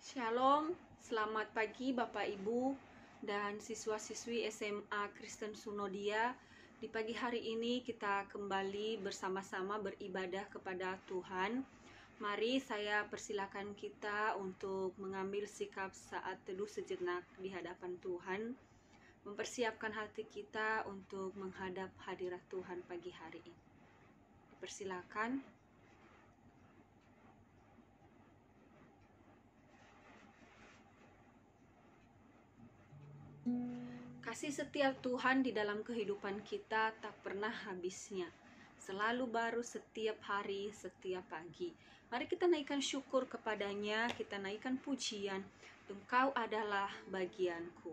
Shalom, selamat pagi Bapak Ibu dan siswa-siswi SMA Kristen Sunodia. Di pagi hari ini kita kembali bersama-sama beribadah kepada Tuhan. Mari saya persilakan kita untuk mengambil sikap saat teduh sejenak di hadapan Tuhan, mempersiapkan hati kita untuk menghadap hadirat Tuhan pagi hari ini. Dipersilakan. Kasih setia Tuhan di dalam kehidupan kita tak pernah habisnya. Selalu baru setiap hari, setiap pagi. Mari kita naikkan syukur kepadanya, kita naikkan pujian. Engkau adalah bagianku.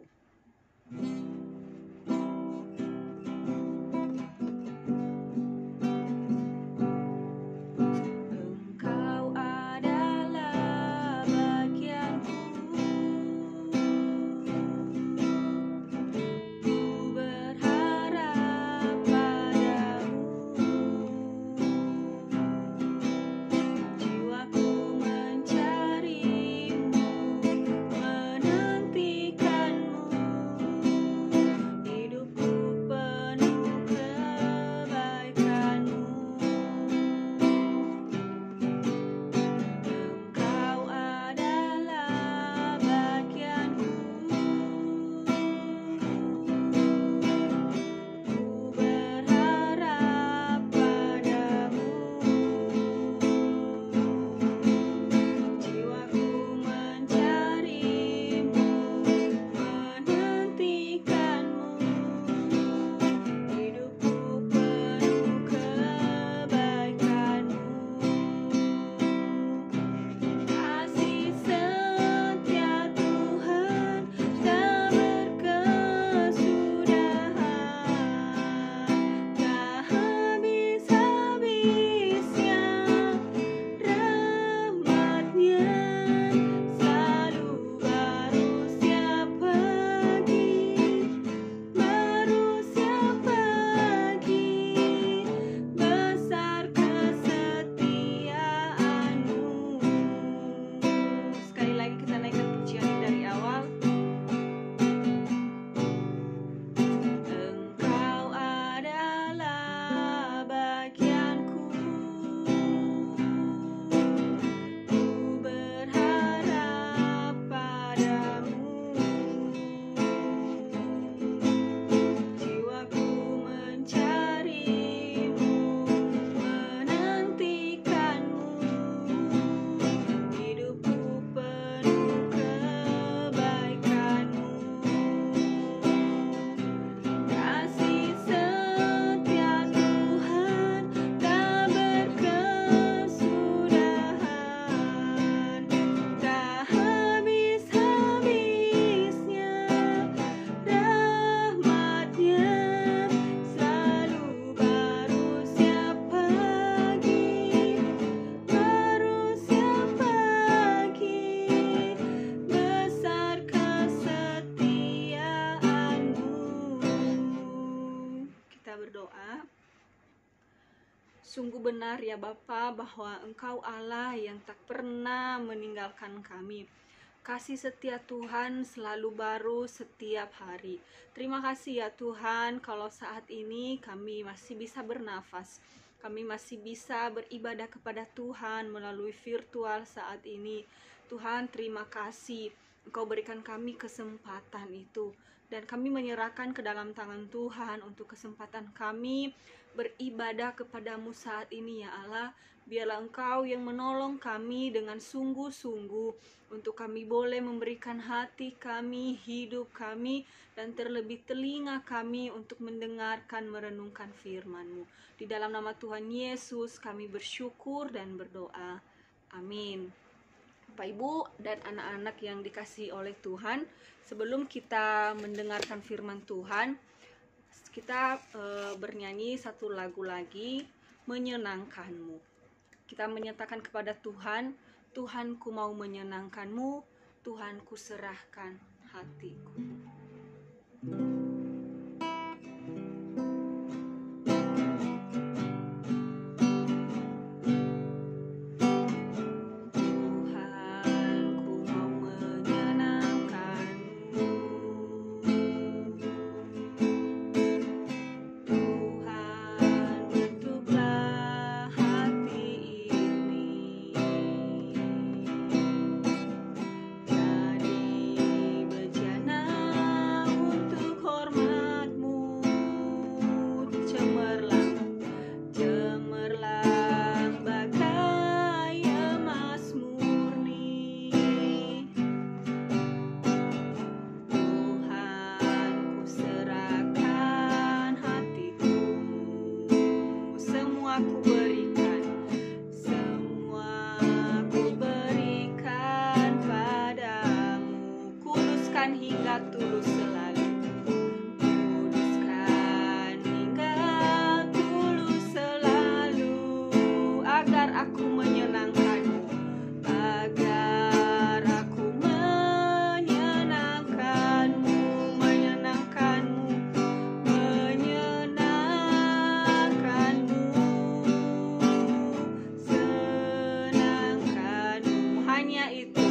Berdoa. Sungguh benar ya Bapa bahwa Engkau Allah yang tak pernah meninggalkan kami. Kasih setia Tuhan selalu baru setiap hari. Terima kasih ya Tuhan kalau saat ini kami masih bisa bernafas. Kami masih bisa beribadah kepada Tuhan melalui virtual saat ini. Tuhan, terima kasih Engkau berikan kami kesempatan itu. Dan kami menyerahkan ke dalam tangan Tuhan untuk kesempatan kami beribadah kepadamu saat ini ya Allah. Biarlah Engkau yang menolong kami dengan sungguh-sungguh untuk kami boleh memberikan hati kami, hidup kami, dan terlebih telinga kami untuk mendengarkan, merenungkan firman-Mu. Di dalam nama Tuhan Yesus kami bersyukur dan berdoa. Amin. Bapak Ibu dan anak-anak yang dikasihi oleh Tuhan, sebelum kita mendengarkan firman Tuhan, kita bernyanyi satu lagu lagi, Menyenangkan-Mu. Kita menyatakan kepada Tuhan, Tuhan ku mau menyenangkan-Mu, Tuhan ku serahkan hatiku. Tuhan ku mau hingga tulus selalu. Kuduskan hingga tulus selalu, agar aku menyenangkanmu, agar aku menyenangkanmu, menyenangkanmu, menyenangkanmu, senangkanmu. Hanya itu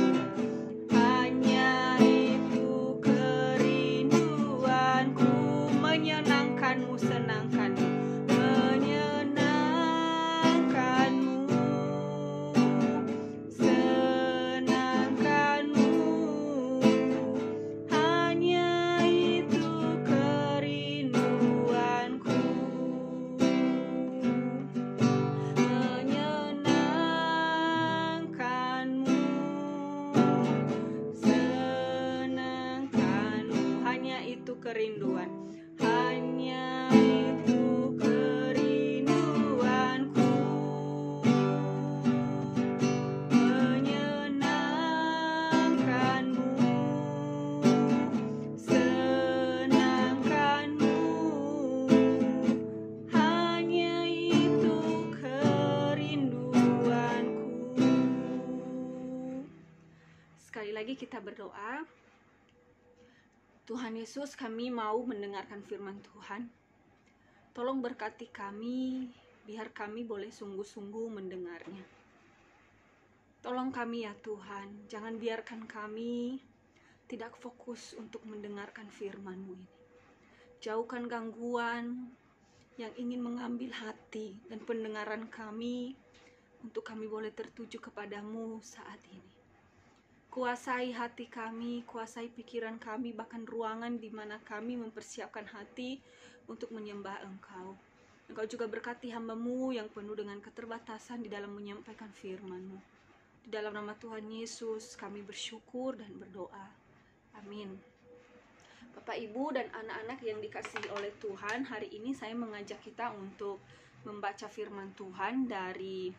kerinduanku, menyenangkanmu, senangkanmu, menyenangkanmu, senangkanmu. Hanya itu kerinduanku, menyenangkanmu, senangkanmu. Hanya itu kerinduan, hanya itu kerinduanku, menyenangkanmu, senangkanmu. Hanya itu kerinduanku. Sekali lagi kita berdoa. Tuhan Yesus, kami mau mendengarkan firman Tuhan. Tolong berkati kami, biar kami boleh sungguh-sungguh mendengarnya. Tolong kami ya Tuhan, jangan biarkan kami tidak fokus untuk mendengarkan firman-Mu ini. Jauhkan gangguan yang ingin mengambil hati dan pendengaran kami, untuk kami boleh tertuju kepadamu saat ini. Kuasai hati kami, kuasai pikiran kami, bahkan ruangan di mana kami mempersiapkan hati untuk menyembah Engkau. Engkau juga berkati hamba-Mu yang penuh dengan keterbatasan di dalam menyampaikan firman-Mu. Di dalam nama Tuhan Yesus kami bersyukur dan berdoa. Amin. Bapak, Ibu, dan anak-anak yang dikasihi oleh Tuhan, hari ini saya mengajak kita untuk membaca firman Tuhan dari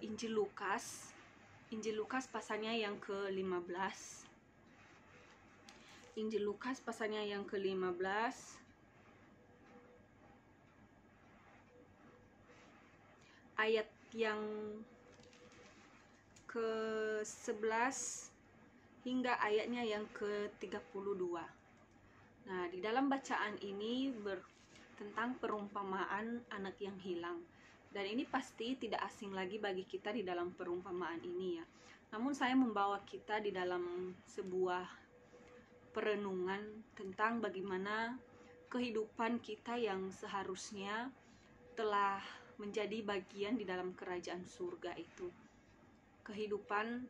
Injil Lukas. Injil Lukas pasalnya yang ke-15. Injil Lukas pasalnya yang ke-15. Ayat yang ke-11 hingga ayatnya yang ke-32. Nah, di dalam bacaan ini tentang perumpamaan anak yang hilang. Dan ini pasti tidak asing lagi bagi kita di dalam perumpamaan ini ya. Namun saya membawa kita di dalam sebuah perenungan tentang bagaimana kehidupan kita yang seharusnya telah menjadi bagian di dalam kerajaan surga itu. Kehidupan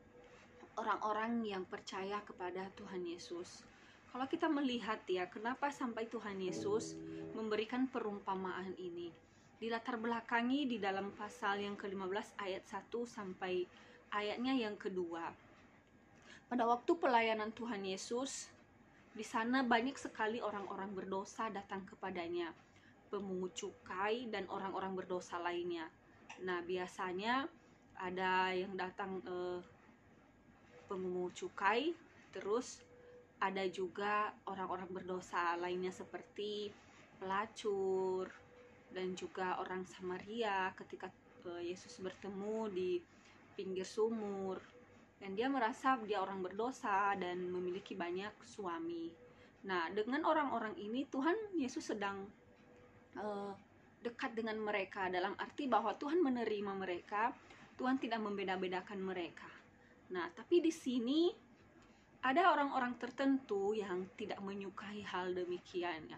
orang-orang yang percaya kepada Tuhan Yesus. Kalau kita melihat ya, kenapa sampai Tuhan Yesus memberikan perumpamaan ini? Dilatar belakangi di dalam pasal yang ke-15 ayat 1 sampai ayatnya yang kedua. Pada waktu pelayanan Tuhan Yesus, di sana banyak sekali orang-orang berdosa datang kepadanya, pemungut cukai dan orang-orang berdosa lainnya. Nah, biasanya ada yang datang pemungut cukai, terus ada juga orang-orang berdosa lainnya seperti pelacur dan juga orang Samaria ketika Yesus bertemu di pinggir sumur, dan dia merasa dia orang berdosa dan memiliki banyak suami. Nah, dengan orang-orang ini Tuhan Yesus sedang dekat dengan mereka, dalam arti bahwa Tuhan menerima mereka, Tuhan tidak membeda-bedakan mereka. Nah, tapi di sini ada orang-orang tertentu yang tidak menyukai hal demikian ya.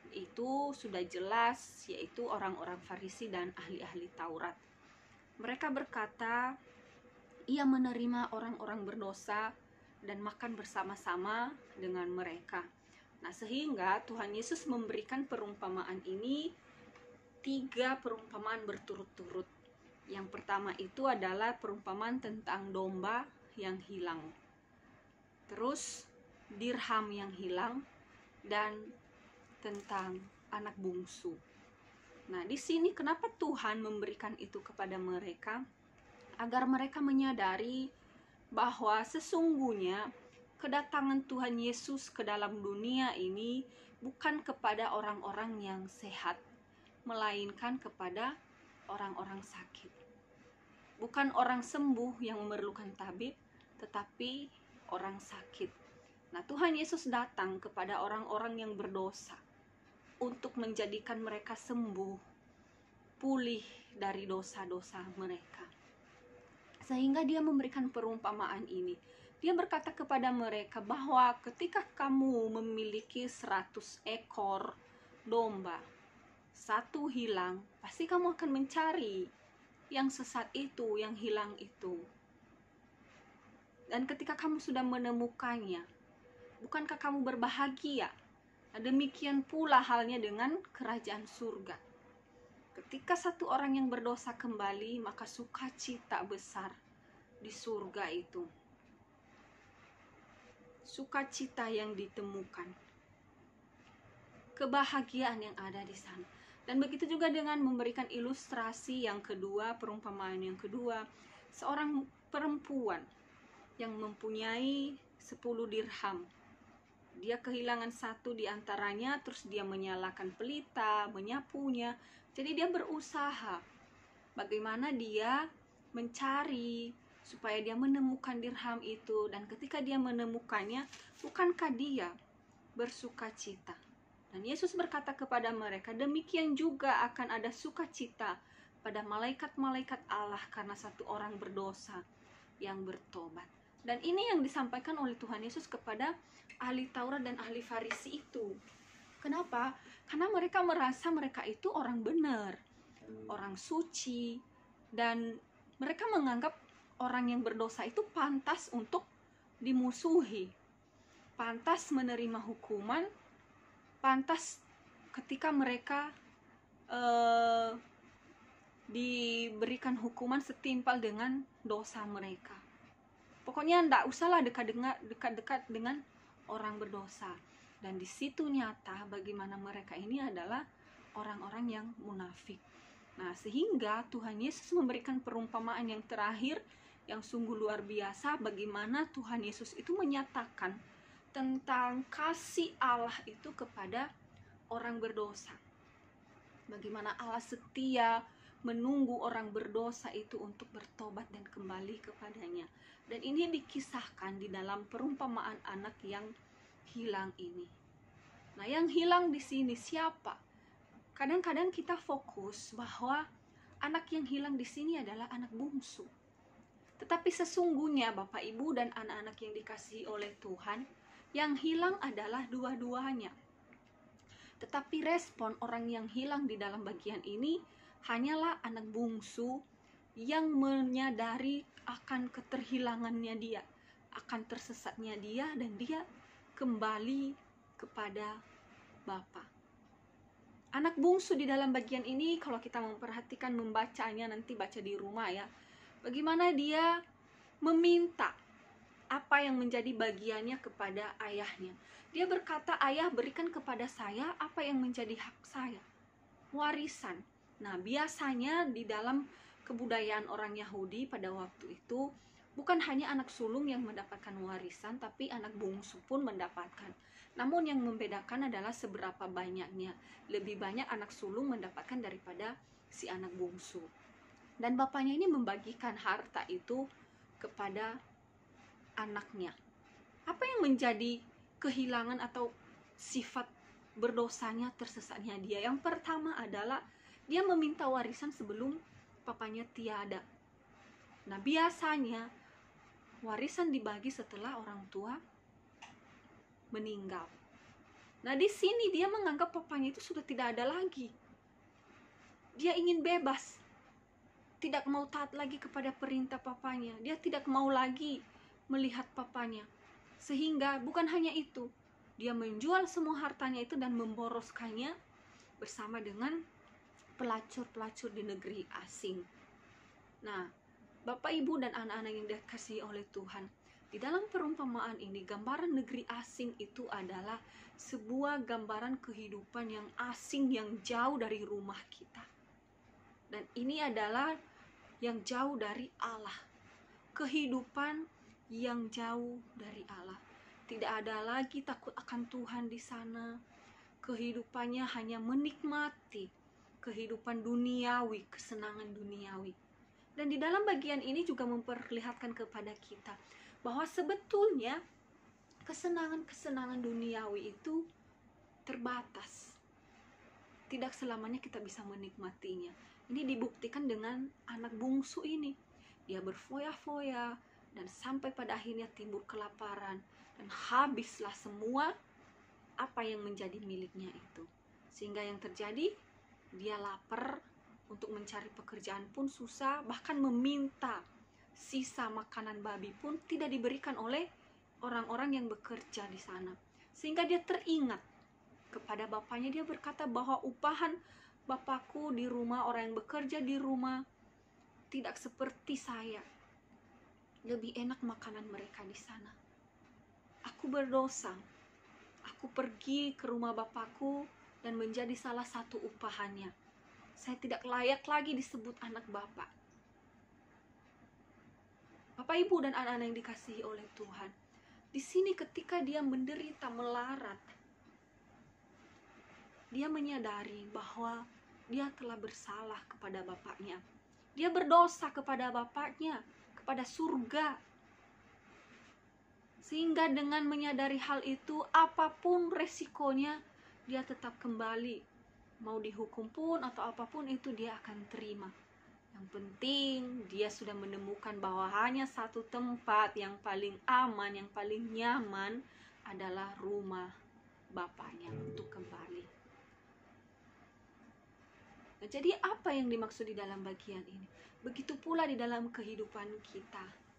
Itu sudah jelas, yaitu orang-orang Farisi dan ahli-ahli Taurat. Mereka berkata, ia menerima orang-orang berdosa dan makan bersama-sama dengan mereka. Nah, sehingga Tuhan Yesus memberikan perumpamaan ini, 3 perumpamaan berturut-turut. Yang pertama itu adalah perumpamaan tentang domba yang hilang, terus dirham yang hilang, dan tentang anak bungsu. Nah, di sini kenapa Tuhan memberikan itu kepada mereka? Agar mereka menyadari bahwa sesungguhnya kedatangan Tuhan Yesus ke dalam dunia ini bukan kepada orang-orang yang sehat, melainkan kepada orang-orang sakit. Bukan orang sembuh yang memerlukan tabib, tetapi orang sakit. Nah, Tuhan Yesus datang kepada orang-orang yang berdosa untuk menjadikan mereka sembuh, pulih dari dosa-dosa mereka. Sehingga dia memberikan perumpamaan ini. Dia berkata kepada mereka bahwa ketika kamu memiliki 100 ekor domba, satu hilang, pasti kamu akan mencari yang sesat itu, yang hilang itu. Dan ketika kamu sudah menemukannya, bukankah kamu berbahagia? Nah, demikian pula halnya dengan kerajaan surga. Ketika satu orang yang berdosa kembali, maka sukacita besar di surga itu. Sukacita yang ditemukan, kebahagiaan yang ada di sana. Dan begitu juga dengan memberikan ilustrasi yang kedua, perumpamaan yang kedua, seorang perempuan yang mempunyai 10 dirham. Dia kehilangan satu di antaranya, terus dia menyalakan pelita, menyapunya. Jadi dia berusaha bagaimana dia mencari supaya dia menemukan dirham itu. Dan ketika dia menemukannya, bukankah dia bersukacita? Dan Yesus berkata kepada mereka, demikian juga akan ada sukacita pada malaikat-malaikat Allah karena satu orang berdosa yang bertobat. Dan ini yang disampaikan oleh Tuhan Yesus kepada ahli Taurat dan ahli Farisi itu. Kenapa? Karena mereka merasa mereka itu orang benar, orang suci, dan mereka menganggap orang yang berdosa itu pantas untuk dimusuhi, pantas menerima hukuman, pantas ketika mereka diberikan hukuman setimpal dengan dosa mereka. Pokoknya ndak usahlah dekat-dekat dengan orang berdosa. Dan di situ nyata bagaimana mereka ini adalah orang-orang yang munafik. Nah, sehingga Tuhan Yesus memberikan perumpamaan yang terakhir yang sungguh luar biasa, bagaimana Tuhan Yesus itu menyatakan tentang kasih Allah itu kepada orang berdosa. Bagaimana Allah setia menunggu orang berdosa itu untuk bertobat dan kembali kepadanya. Dan ini dikisahkan di dalam perumpamaan anak yang hilang ini. Nah, yang hilang di sini siapa? Kadang-kadang kita fokus bahwa anak yang hilang di sini adalah anak bungsu. Tetapi sesungguhnya Bapak Ibu dan anak-anak yang dikasihi oleh Tuhan, yang hilang adalah dua-duanya. Tetapi respon orang yang hilang di dalam bagian ini hanyalah anak bungsu yang menyadari akan keterhilangannya dia, akan tersesatnya dia, dan dia kembali kepada Bapa. Anak bungsu di dalam bagian ini, kalau kita memperhatikan, membacanya, nanti baca di rumah ya, bagaimana dia meminta apa yang menjadi bagiannya kepada ayahnya. Dia berkata, ayah, berikan kepada saya apa yang menjadi hak saya, warisan. Nah, biasanya di dalam kebudayaan orang Yahudi pada waktu itu, bukan hanya anak sulung yang mendapatkan warisan, tapi anak bungsu pun mendapatkan. Namun yang membedakan adalah seberapa banyaknya. Lebih banyak anak sulung mendapatkan daripada si anak bungsu. Dan bapaknya ini membagikan harta itu kepada anaknya. Apa yang menjadi kehilangan atau sifat berdosanya, tersesatnya dia? Yang pertama adalah dia meminta warisan sebelum papanya tiada. Nah, biasanya warisan dibagi setelah orang tua meninggal. Nah, di sini dia menganggap papanya itu sudah tidak ada lagi. Dia ingin bebas, tidak mau taat lagi kepada perintah papanya. Dia tidak mau lagi melihat papanya. Sehingga bukan hanya itu, dia menjual semua hartanya itu dan memboroskannya bersama dengan pelacur-pelacur di negeri asing. Nah, Bapak, Ibu, dan anak-anak yang dikasihi oleh Tuhan, di dalam perumpamaan ini, gambaran negeri asing itu adalah sebuah gambaran kehidupan yang asing, yang jauh dari rumah kita. Dan ini adalah yang jauh dari Allah. Kehidupan yang jauh dari Allah. Tidak ada lagi takut akan Tuhan di sana. Kehidupannya hanya menikmati kehidupan duniawi, kesenangan duniawi. Dan di dalam bagian ini juga memperlihatkan kepada kita bahwa sebetulnya kesenangan-kesenangan duniawi itu terbatas. Tidak selamanya kita bisa menikmatinya. Ini dibuktikan dengan anak bungsu ini. Dia berfoya-foya dan sampai pada akhirnya timbul kelaparan dan habislah semua apa yang menjadi miliknya itu. Sehingga yang terjadi, dia lapar, untuk mencari pekerjaan pun susah, bahkan meminta sisa makanan babi pun tidak diberikan oleh orang-orang yang bekerja di sana. Sehingga dia teringat kepada bapaknya. Dia berkata bahwa upahan bapakku di rumah, orang yang bekerja di rumah, tidak seperti saya. Lebih enak makanan mereka di sana. Aku berdosa. Aku pergi ke rumah bapakku dan menjadi salah satu upahannya. Saya tidak layak lagi disebut anak bapak. Bapak, ibu, dan anak-anak yang dikasihi oleh Tuhan. Di sini ketika dia menderita melarat, dia menyadari bahwa dia telah bersalah kepada bapaknya. Dia berdosa kepada bapaknya, kepada surga. Sehingga dengan menyadari hal itu, apapun resikonya, dia tetap kembali. Mau dihukum pun atau apapun itu dia akan terima. Yang penting dia sudah menemukan bahwa hanya satu tempat yang paling aman, yang paling nyaman adalah rumah bapaknya untuk kembali. Nah, jadi apa yang dimaksud di dalam bagian ini? Begitu pula di dalam kehidupan kita.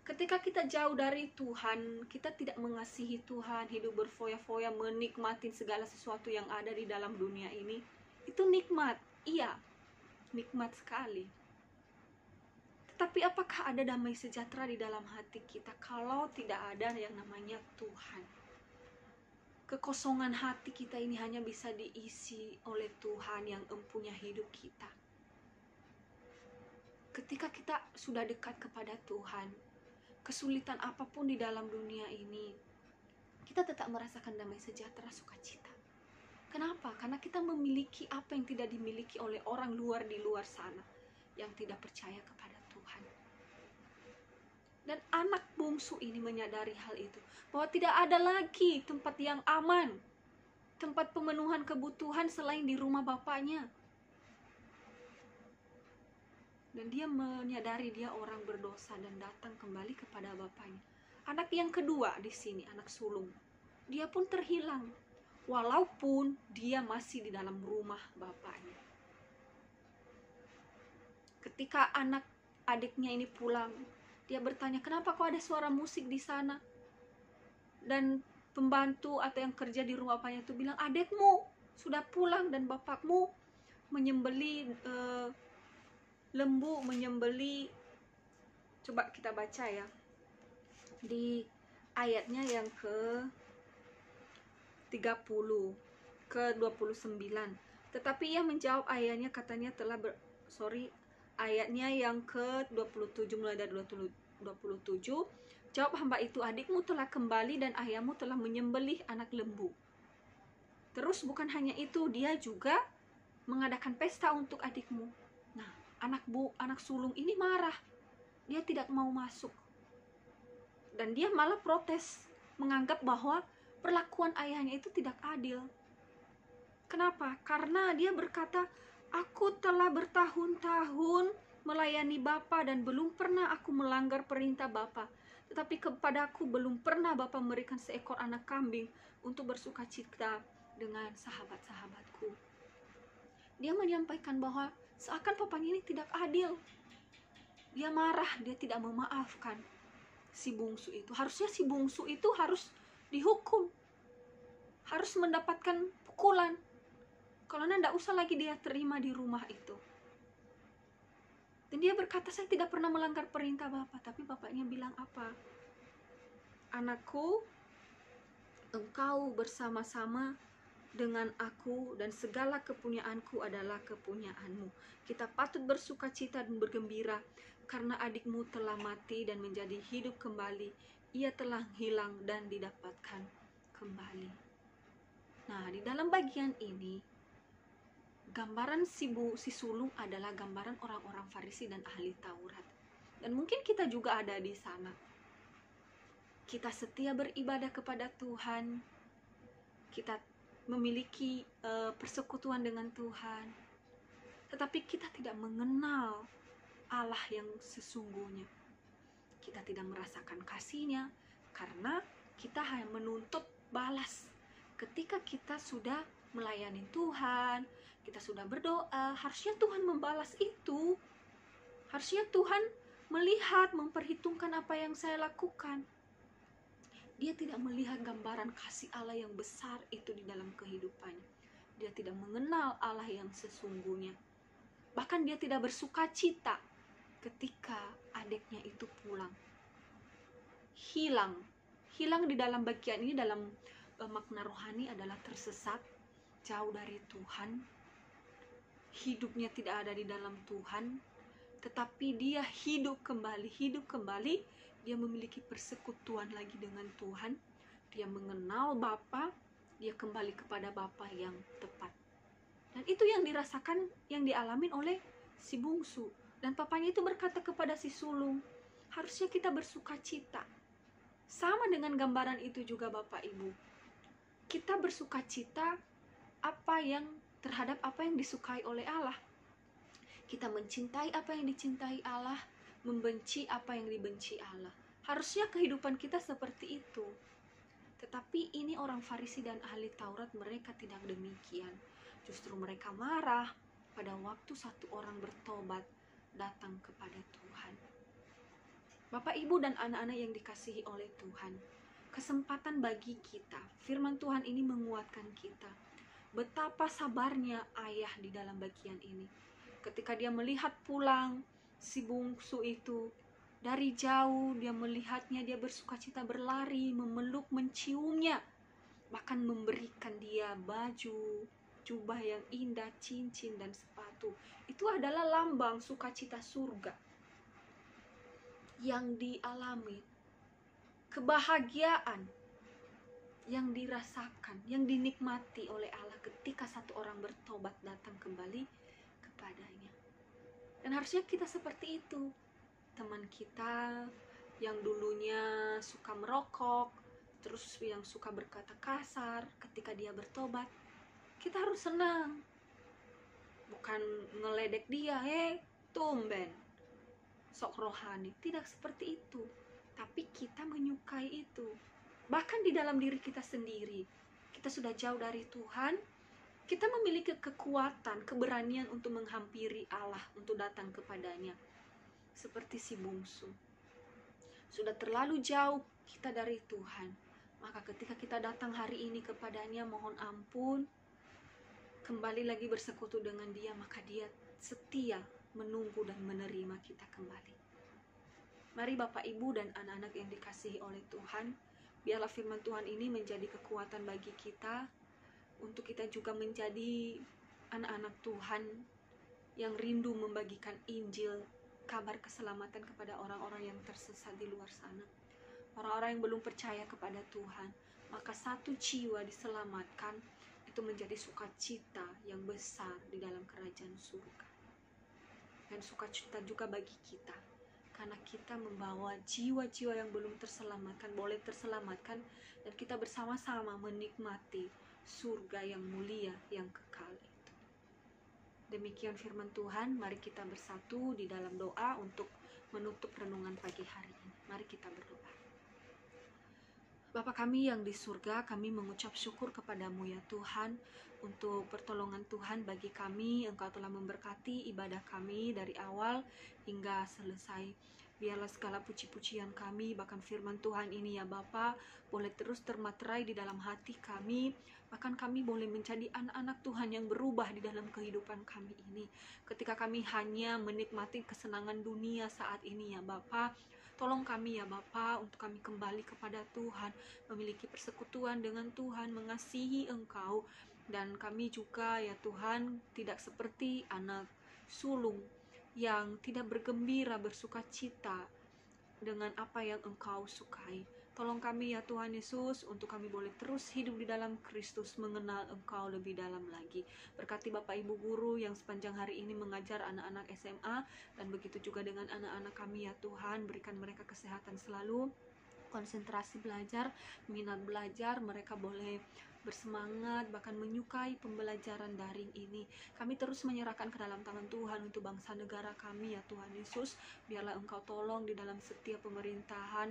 Ketika kita jauh dari Tuhan, kita tidak mengasihi Tuhan, hidup berfoya-foya, menikmati segala sesuatu yang ada di dalam dunia ini. Itu nikmat, iya, nikmat sekali. Tetapi apakah ada damai sejahtera di dalam hati kita kalau tidak ada yang namanya Tuhan? Kekosongan hati kita ini hanya bisa diisi oleh Tuhan yang empunya hidup kita. Ketika kita sudah dekat kepada Tuhan, kesulitan apapun di dalam dunia ini, kita tetap merasakan damai sejahtera, sukacita. Kenapa? Karena kita memiliki apa yang tidak dimiliki oleh orang luar di luar sana yang tidak percaya kepada Tuhan. Dan anak bungsu ini menyadari hal itu, bahwa tidak ada lagi tempat yang aman, tempat pemenuhan kebutuhan selain di rumah bapaknya. Dan dia menyadari dia orang berdosa dan datang kembali kepada bapaknya. Anak yang kedua di sini, anak sulung, dia pun terhilang walaupun dia masih di dalam rumah bapaknya. Ketika anak adiknya ini pulang, dia bertanya, kenapa kok ada suara musik di sana? Dan pembantu atau yang kerja di rumah bapaknya itu bilang, adikmu sudah pulang dan bapakmu menyembeli lembu, menyembeli. Coba kita baca ya di ayatnya yang ke 30 ke 29. Tetapi ia menjawab, ayahnya katanya telah ayatnya yang ke 27, mulai dari 27. Jawab hamba itu, adikmu telah kembali dan ayahmu telah menyembelih anak lembu. Terus bukan hanya itu, dia juga mengadakan pesta untuk adikmu. Nah, anak sulung ini marah. Dia tidak mau masuk. Dan dia malah protes, menganggap bahwa perlakuan ayahnya itu tidak adil. Kenapa? Karena dia berkata, aku telah bertahun-tahun melayani Bapa dan belum pernah aku melanggar perintah Bapa. Tetapi kepadaku belum pernah Bapa memberikan seekor anak kambing untuk bersukacita dengan sahabat-sahabatku. Dia menyampaikan bahwa seakan papanya ini tidak adil. Dia marah, dia tidak memaafkan si bungsu itu. Harusnya si bungsu itu harus dihukum, harus mendapatkan pukulan. Kalau tidak usah lagi dia terima di rumah itu. Dan dia berkata, saya tidak pernah melanggar perintah Bapak. Tapi bapaknya bilang apa? Anakku, engkau bersama-sama dengan aku dan segala kepunyaanku adalah kepunyaanmu. Kita patut bersukacita dan bergembira karena adikmu telah mati dan menjadi hidup kembali. ia telah hilang dan didapatkan kembali. Nah, di dalam bagian ini, gambaran si sulung adalah gambaran orang-orang Farisi dan ahli Taurat. Dan mungkin kita juga ada di sana. Kita setia beribadah kepada Tuhan, kita memiliki persekutuan dengan Tuhan, tetapi kita tidak mengenal Allah yang sesungguhnya. Kita tidak merasakan kasih-Nya karena kita hanya menuntut balas. Ketika kita sudah melayani Tuhan, kita sudah berdoa, harusnya Tuhan membalas itu. Harusnya Tuhan melihat, memperhitungkan apa yang saya lakukan. Dia tidak melihat gambaran kasih Allah yang besar itu di dalam kehidupannya. Dia tidak mengenal Allah yang sesungguhnya. Bahkan dia tidak bersuka cita ketika adiknya itu pulang. Hilang di dalam bagian ini, dalam makna rohani adalah tersesat, jauh dari Tuhan. Hidupnya tidak ada di dalam Tuhan, tetapi dia hidup kembali. Dia memiliki persekutuan lagi dengan Tuhan. Dia mengenal Bapa, dia kembali kepada Bapa yang tepat. Dan itu yang dirasakan, yang dialamin oleh si bungsu. Dan papanya itu berkata kepada si sulung, harusnya kita bersuka cita. Sama dengan gambaran itu juga Bapak Ibu. Kita bersuka cita terhadap apa yang disukai oleh Allah. Kita mencintai apa yang dicintai Allah, membenci apa yang dibenci Allah. Harusnya kehidupan kita seperti itu. Tetapi ini orang Farisi dan ahli Taurat, mereka tidak demikian. Justru mereka marah pada waktu satu orang bertobat datang kepada Tuhan. Bapak, Ibu, dan anak-anak yang dikasihi oleh Tuhan, kesempatan bagi kita. Firman Tuhan ini menguatkan kita. Betapa sabarnya ayah di dalam bagian ini. Ketika dia melihat pulang si bungsu itu, dari jauh dia melihatnya, dia bersukacita berlari, memeluk, menciumnya, bahkan memberikan dia baju, jubah yang indah, cincin, dan sepatu. Itu adalah lambang sukacita surga yang dialami, kebahagiaan yang dirasakan, yang dinikmati oleh Allah ketika satu orang bertobat datang kembali kepadanya. Dan harusnya kita seperti itu. Teman kita yang dulunya suka merokok, terus yang suka berkata kasar, ketika dia bertobat, kita harus senang. Bukan ngeledek dia, tumben, sok rohani. Tidak seperti itu. Tapi kita menyukai itu. Bahkan di dalam diri kita sendiri, kita sudah jauh dari Tuhan, kita memiliki kekuatan, keberanian untuk menghampiri Allah, untuk datang kepadanya. Seperti si bungsu. Sudah terlalu jauh kita dari Tuhan, maka ketika kita datang hari ini kepadanya, mohon ampun, kembali lagi bersekutu dengan dia, maka dia setia menunggu dan menerima kita kembali. Mari Bapak, Ibu, dan anak-anak yang dikasihi oleh Tuhan, biarlah firman Tuhan ini menjadi kekuatan bagi kita, untuk kita juga menjadi anak-anak Tuhan yang rindu membagikan Injil, kabar keselamatan kepada orang-orang yang tersesat di luar sana. Orang-orang yang belum percaya kepada Tuhan, maka satu jiwa diselamatkan, itu menjadi sukacita yang besar di dalam kerajaan surga. Dan sukacita juga bagi kita, karena kita membawa jiwa-jiwa yang belum terselamatkan, boleh terselamatkan, dan kita bersama-sama menikmati surga yang mulia, yang kekal itu. Demikian firman Tuhan, mari kita bersatu di dalam doa untuk menutup renungan pagi hari ini. Mari kita berdoa. Bapa kami yang di surga, kami mengucap syukur kepadamu ya Tuhan, untuk pertolongan Tuhan bagi kami. Engkau telah memberkati ibadah kami dari awal hingga selesai. Biarlah segala puji-pujian kami, bahkan firman Tuhan ini ya Bapa, boleh terus termaterai di dalam hati kami. Bahkan kami boleh menjadi anak-anak Tuhan yang berubah di dalam kehidupan kami ini. Ketika kami hanya menikmati kesenangan dunia saat ini ya Bapa, tolong kami ya Bapa untuk kami kembali kepada Tuhan, memiliki persekutuan dengan Tuhan, mengasihi Engkau. Dan kami juga ya Tuhan tidak seperti anak sulung yang tidak bergembira, bersuka cita dengan apa yang Engkau sukai. Tolong kami ya Tuhan Yesus, untuk kami boleh terus hidup di dalam Kristus, mengenal Engkau lebih dalam lagi. Berkati Bapak Ibu guru yang sepanjang hari ini mengajar anak-anak SMA, dan begitu juga dengan anak-anak kami ya Tuhan, berikan mereka kesehatan selalu, konsentrasi belajar, minat belajar, mereka boleh bersemangat, bahkan menyukai pembelajaran daring ini. Kami terus menyerahkan ke dalam tangan Tuhan untuk bangsa negara kami ya Tuhan Yesus. Biarlah Engkau tolong di dalam setiap pemerintahan,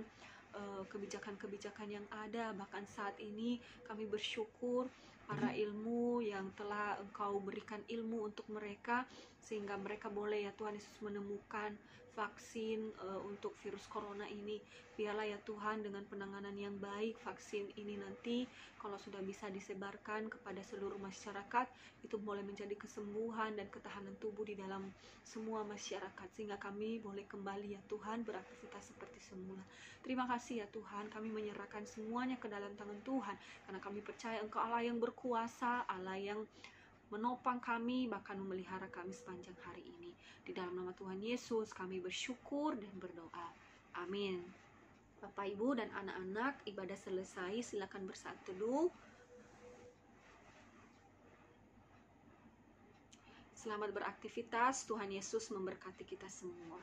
kebijakan-kebijakan yang ada. Bahkan saat ini kami bersyukur para ilmu yang telah Engkau berikan ilmu untuk mereka, sehingga mereka boleh ya Tuhan Yesus menemukan vaksin untuk virus corona ini. Biarlah ya Tuhan, dengan penanganan yang baik, vaksin ini nanti kalau sudah bisa disebarkan kepada seluruh masyarakat, itu boleh menjadi kesembuhan dan ketahanan tubuh di dalam semua masyarakat, sehingga kami boleh kembali ya Tuhan beraktivitas seperti semula. Terima kasih ya Tuhan, kami menyerahkan semuanya ke dalam tangan Tuhan, karena kami percaya Engkau Allah yang berkuasa, Allah yang menopang kami, bahkan memelihara kami sepanjang hari ini. Di dalam nama Tuhan Yesus kami bersyukur dan berdoa. Amin. Bapak Ibu dan anak-anak, ibadah selesai, silakan bersaat teduh. Selamat beraktivitas, Tuhan Yesus memberkati kita semua.